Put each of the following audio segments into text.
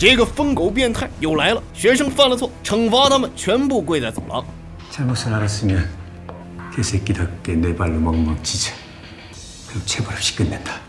这个疯狗变态又来了，学生犯了错，惩罚他们全部跪在走廊。 잘못을 알았으면 개새끼답게 내 발로 멍멍 짖어. 그리고 체벌 없이 끝낸다.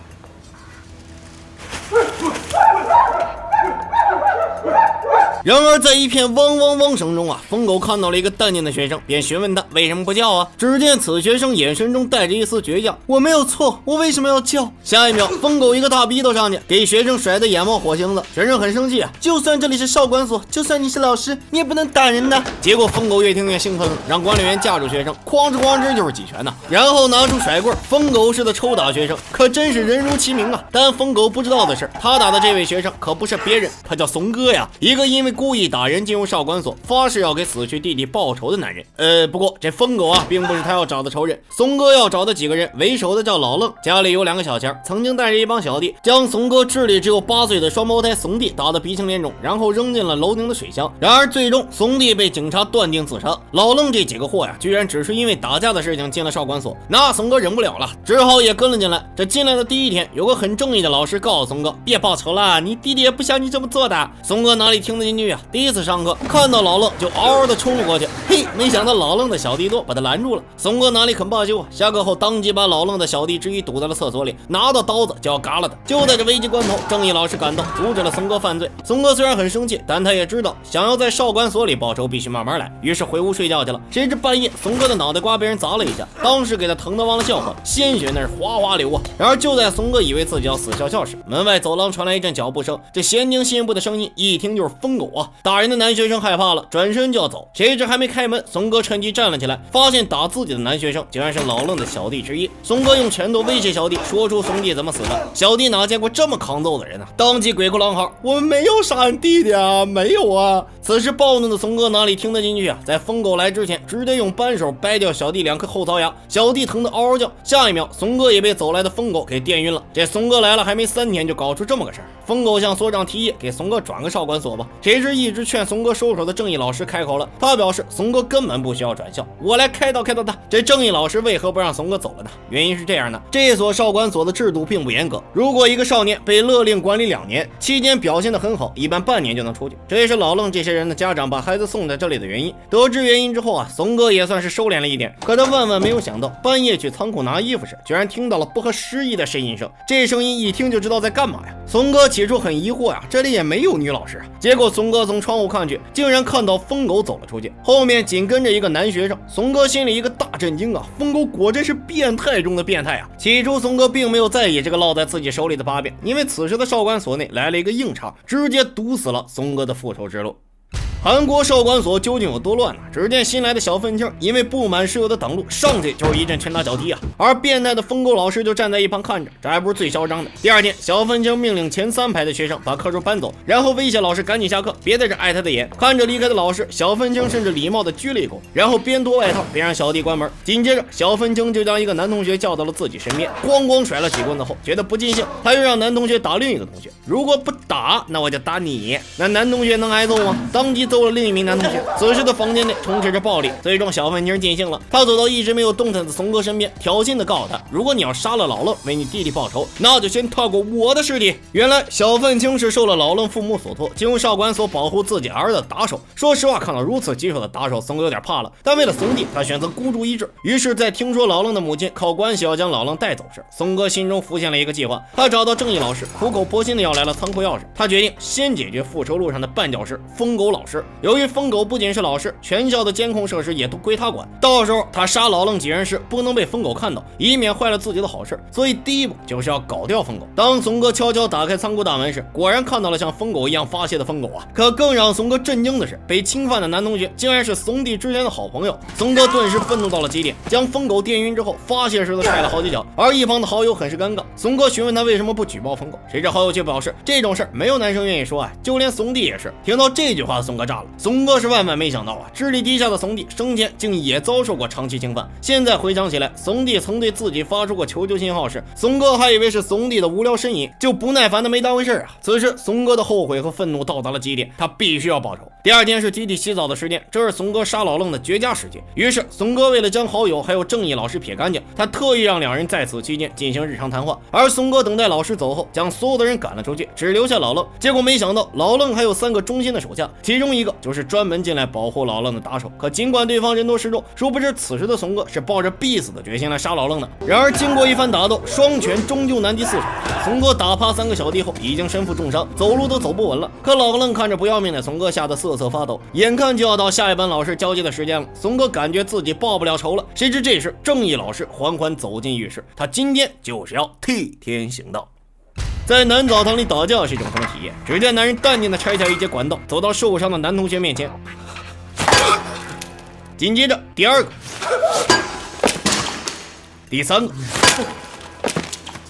然而，在一片汪汪汪声中啊，疯狗看到了一个淡定的学生，便询问他为什么不叫啊？只见此学生眼神中带着一丝倔强：“我没有错，我为什么要叫？”下一秒，疯狗一个大逼头上去，给学生甩得眼冒火星子。学生很生气啊，就算这里是少管所，就算你是老师，你也不能打人的。结果疯狗越听越兴奋了，让管理员架住学生，哐哧哐哧就是几拳呐，然后拿出甩棍，疯狗似的抽打学生，可真是人如其名啊。但疯狗不知道的是，他打的这位学生可不是别人，他叫怂哥呀，一个因为故意打人进入少管所，发誓要给死去弟弟报仇的男人。不过这疯狗啊，并不是他要找的仇人。怂哥要找的几个人，为首的叫老愣，家里有2个小钱，曾经带着一帮小弟，将怂哥智力只有8岁的双胞胎怂弟打得鼻青脸肿，然后扔进了楼顶的水箱。然而最终怂弟被警察断定自杀。老愣这几个货呀，居然只是因为打架的事情进了少管所，那怂哥忍不了了，只好也跟了进来。这进来的第一天，有个很正义的老师告诉怂哥，别报仇了，你弟弟也不像你这么做的。怂哥哪里听得进去啊？第一次上课看到老愣就嗷嗷的冲了过去，嘿，没想到老愣的小弟多把他拦住了。怂哥哪里肯罢休啊？下课后当即把老愣的小弟之一堵在了厕所里，拿到刀子就要嘎了他。就在这危急关头，正义老师赶到，阻止了怂哥犯罪。怂哥虽然很生气，但他也知道想要在少管所里报仇必须慢慢来，于是回屋睡觉去了。谁知半夜怂哥的脑袋瓜被人砸了一下，当时给他疼得忘了笑话，鲜血那是哗哗流啊。然而就在怂哥以为自己要死翘翘时，门外走廊传来一阵脚步声，这闲庭信步的声音一听就是疯狗啊！打人的男学生害怕了，转身就要走，谁知还没开门，怂哥趁机站了起来，发现打自己的男学生竟然是老愣的小弟之一。怂哥用拳头威胁小弟，说出兄弟怎么死的。小弟哪见过这么抗揍的人啊，当即鬼哭狼嚎：“我们没有杀人弟弟啊，没有啊！”此时暴怒的怂哥哪里听得进去啊，在疯狗来之前，直接用扳手掰掉小弟2颗后槽牙，小弟疼得嗷嗷叫。下一秒，怂哥也被走来的疯狗给电晕了。这怂哥来了还没3天，就搞出这么个事儿。疯狗向所长提议，给怂哥转个少管所吧。谁知一直劝怂哥收手的正义老师开口了，他表示怂哥根本不需要转校，我来开导他。这正义老师为何不让怂哥走了呢？原因是这样的，这所少管所的制度并不严格，如果一个少年被勒令管理2年，期间表现得很好，一般半年就能出去。这也是老愣这些人的家长把孩子送在这里的原因。得知原因之后啊，怂哥也算是收敛了一点，可他万万没有想到，半夜去仓库拿衣服时，居然听到了不合时宜的呻吟声。这声音一听就知道在干嘛呀。怂哥起初很疑惑呀，这里也没有女老师啊。结果怂哥从窗户看去，竟然看到疯狗走了出去，后面紧跟着一个男学生。怂哥心里一个大震惊啊，疯狗果真是变态中的变态啊！起初怂哥并没有在意这个落在自己手里的把柄，因为此时的少管所内来了一个硬茬，直接堵死了怂哥的复仇之路。韩国少管所究竟有多乱呢？只见新来的小愤青因为不满室友的挡路，上去就是一阵拳打脚踢啊，而变态的疯狗老师就站在一旁看着，这还不是最嚣张的。第二天，小愤青命令前3排的学生把课桌搬走，然后威胁老师赶紧下课，别在这碍他的眼。看着离开的老师，小愤青甚至礼貌的鞠了一躬，然后边脱外套边让小弟关门。紧接着，小愤青就将一个男同学叫到了自己身边，咣咣甩了几棍子后，觉得不尽兴，他又让男同学打另一个同学，如果不打，那我就打你。那男同学能挨揍吗？当即揍了另一名男同学。此时的房间内充斥着暴力，最终小愤青尽兴了，他走到一直没有动弹的怂哥身边，挑衅的告诉他，如果你要杀了老愣为你弟弟报仇，那就先踏过我的尸体。原来小愤青是受了老愣父母所托，进入少管所保护自己儿子的打手。说实话，看到如此棘手的打手，怂哥有点怕了，但为了怂弟，他选择孤注一掷。于是在听说老愣的母亲靠关系要将老愣带走时，怂哥心中浮现了一个计划，他找到正义老师，苦口婆心的要来了仓库钥匙。他决定先解决复仇路上的绊脚石疯狗老师。由于疯狗不仅是老师，全校的监控设施也都归他管，到时候他杀老愣几人时不能被疯狗看到，以免坏了自己的好事。所以第一步就是要搞掉疯狗。当怂哥悄悄打开仓库大门时，果然看到了像疯狗一样发泄的疯狗啊！可更让怂哥震惊的是，被侵犯的男同学竟然是怂弟之前的好朋友。怂哥顿时愤怒到了极点，将疯狗电晕之后，发泄似的踹了好几脚。而一旁的好友很是尴尬，怂哥询问他为什么不举报疯狗，谁知好友却表示这种事没有男生愿意说啊，就连怂弟也是。听到这句话，怂哥炸炸了。松哥是万万没想到啊，智力低下的怂弟生前竟也遭受过长期侵犯。现在回想起来，怂弟曾对自己发出过求救信号时，松哥还以为是怂弟的无聊呻吟，就不耐烦的没当回事啊。此时松哥的后悔和愤怒到达了极点，他必须要报仇。第二天是集体洗澡的时间，这是松哥杀老愣的绝佳时机。于是松哥为了将好友还有正义老师撇干净，他特意让两人在此期间进行日常谈话。而松哥等待老师走后，将所有的人赶了出去，只留下老愣。结果没想到老愣还有3个忠心的手下，其中一个就是专门进来保护老愣的打手。可尽管对方人多势众，殊不知此时的松哥是抱着必死的决心来杀老愣的。然而经过一番打斗，双拳终究难敌4手。松哥打趴3个小弟后，已经身负重伤，走路都走不稳了。可老愣看着不要命的松哥，吓得瑟瑟发抖。眼看就要到下一班老师交接的时间了，松哥感觉自己报不了仇了。谁知这时正义老师缓缓走进浴室，他今天就是要替天行道。在男澡堂里打架是一种什么体验？只见男人淡定地拆下一节管道，走到受伤的男同学面前。紧接着第2个，第3个，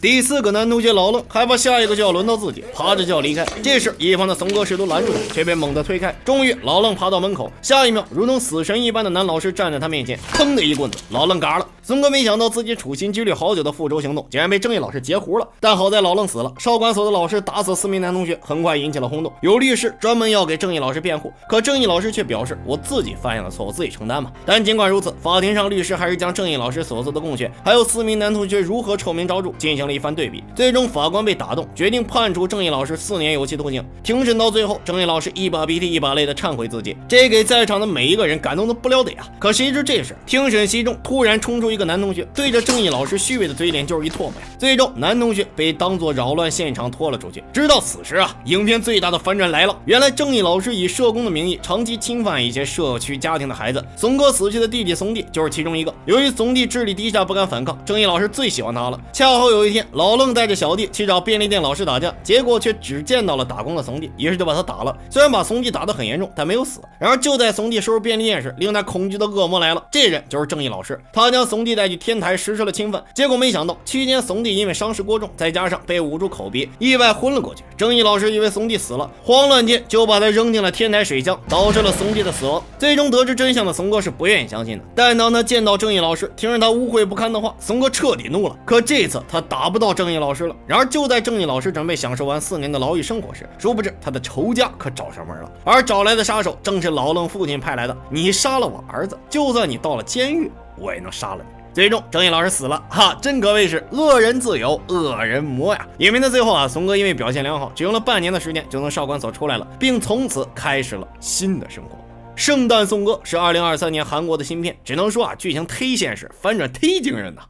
第4个男同学老愣，害怕下一个就要轮到自己，爬着就要离开。这时一旁的怂哥试图拦住他，却被猛地推开。终于老愣爬到门口，下一秒如同死神一般的男老师站在他面前，砰的一棍子，老愣嘎了。松哥没想到自己处心积虑好久的复仇行动竟然被正义老师截胡了，但好在老愣死了。少管所的老师打死4名男同学，很快引起了轰动。有律师专门要给正义老师辩护，可正义老师却表示我自己犯下的错，我自己承担嘛。但尽管如此，法庭上律师还是将正义老师所做的贡献，还有4名男同学如何臭名昭著进行了一番对比。最终法官被打动，决定判处正义老师4年有期徒刑。庭审到最后，正义老师一把鼻涕一把泪的忏悔自己，这给在场的每一个人感动的不了得呀。可谁知这时庭审席中突然冲出一个男同学，对着正义老师虚伪的嘴脸就是一唾沫呀。最终男同学被当作扰乱现场拖了出去。直到此时啊，影片最大的反转来了。原来正义老师以社工的名义长期侵犯一些社区家庭的孩子，怂哥死去的弟弟怂弟就是其中一个。由于怂弟智力低下不敢反抗，正义老师最喜欢他了。恰好有一天老愣带着小弟去找便利店老师打架，结果却只见到了打工的怂弟，于是就把他打了。虽然把怂弟打得很严重，但没有死。然而就在怂弟收拾便利店时，令他恐惧的恶魔来了。这人就是正义老师，他将怂弟带去天台实施了侵犯，结果没想到期间怂弟因为伤势过重，再加上被捂住口鼻，意外昏了过去。正义老师以为怂弟死了，慌乱间就把他扔进了天台水箱，导致了怂弟的死亡。最终得知真相的怂哥是不愿意相信的，但当他见到正义老师，听着他污秽不堪的话，怂哥彻底怒了。可这次他打不到正义老师了。然而就在正义老师准备享受完4年的牢狱生活时，殊不知他的仇家可找上门了，而找来的杀手正是老愣父亲派来的。你杀了我儿子，就算你到了监狱，我也能杀了你。最终正义老师死了，真可谓是恶人自有恶人磨呀。影片的最后啊，怂哥因为表现良好，只用了半年的时间就从少管所出来了，并从此开始了新的生活。圣诞颂歌是2023年韩国的新片，只能说啊，剧情忒现实，反转忒惊人的。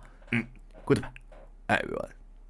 Goodbye everyone。